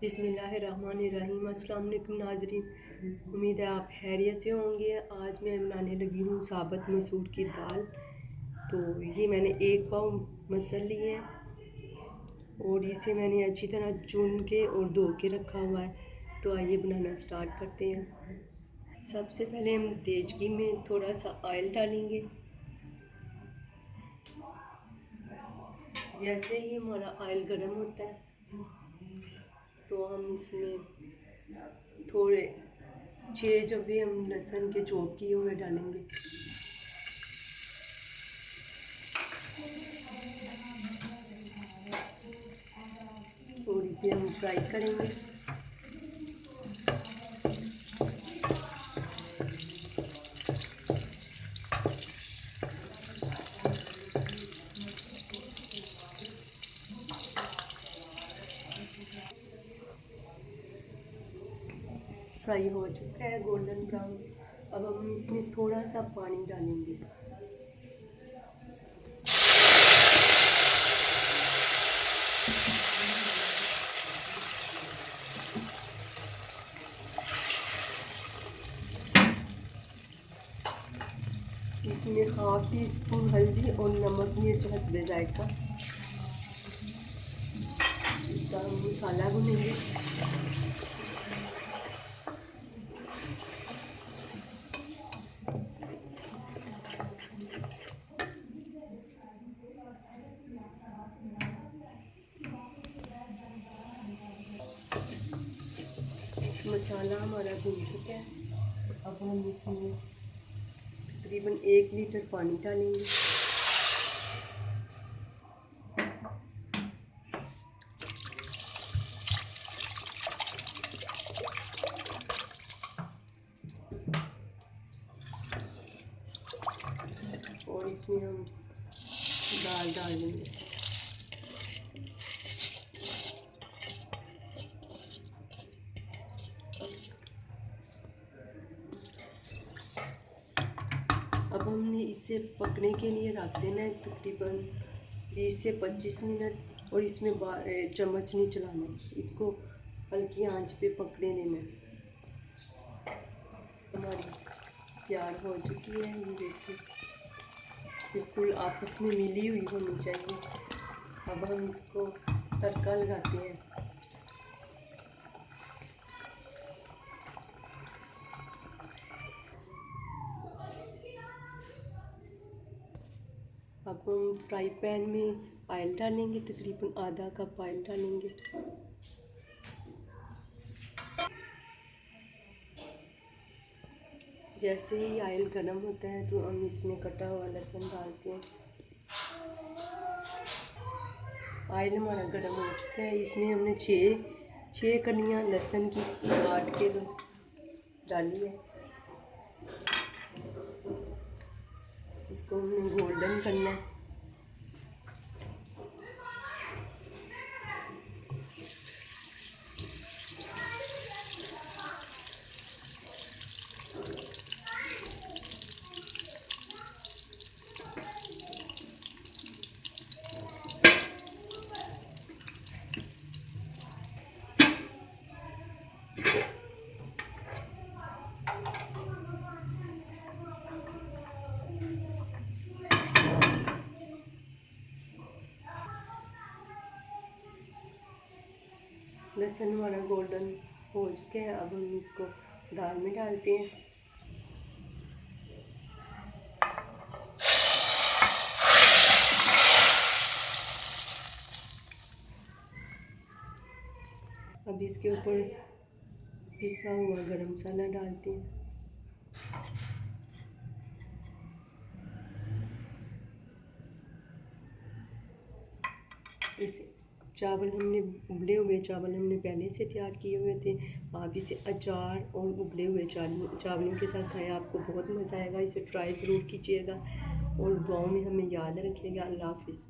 बिस्मिल्लाहिर्रहमानिर्रहीम। अस्सलाम वालेकुम नाज़रीन, उम्मीद है आप खैरियत से होंगे। आज मैं बनाने लगी हूँ साबुत मसूर की दाल। तो ये मैंने 1 पाव मसल लिए हैं और इसे मैंने अच्छी तरह चुन के और धो के रखा हुआ है। तो आइए बनाना स्टार्ट करते हैं। सबसे पहले हम तेज घी में थोड़ा सा ऑयल डालेंगे। जैसे ही हमारा ऑयल गर्म होता है तो हम इसमें थोड़े 6 जबे हम लहसुन के चॉप किए हुए डालेंगे और इसे हम फ्राई करेंगे। फ्राई हो चुका है गोल्डन ब्राउन। अब हम इसमें थोड़ा सा पानी डालेंगे। इसमें ½ टीस्पून हल्दी और नमक मिर्च हस्बे जायका। इसका हम मसाला भूनेंगे। मसाला हमारा भून चुका है। अब हम इसमें तकरीबन 1 लीटर पानी डालेंगे। और इसमें हम दाल डाल देंगे। अब हमने इसे पकने के लिए रख देना है तकरीबन 20 से 25 मिनट। और इसमें चम्मच नहीं चलाना, इसको हल्की आंच पे पकने देना है। हमारी तैयार हो चुकी है। ये देखिए बिल्कुल आपस में मिली हुई होनी चाहिए। अब हम इसको तड़का लगाते हैं। अब हम फ्राई पैन में ऑयल डालेंगे, तकरीबन आधा कप ऑयल डालेंगे। जैसे ही ऑयल गर्म होता है तो हम इसमें कटा हुआ लहसुन डालते हैं। ऑयल हमारा गर्म हो चुका है। इसमें हमने छः कलियाँ लहसुन की काट के डाली है। इसको हमने गोल्डन करना है। लहसुन हमारा गोल्डन हो चुके हैं। अब हम इसको दाल में डालते हैं। अब इसके ऊपर पिसा हुआ गरम मसाला डालते हैं। इस चावल हमने उबले हुए चावल हमने पहले से तैयार किए हुए थे। आप इसे अचार और उबले हुए चावलों के साथ खाएं, आपको बहुत मज़ा आएगा। इसे ट्राई ज़रूर कीजिएगा और दुआओं में हमें याद रखिएगा। अल्लाह हाफ़िज़।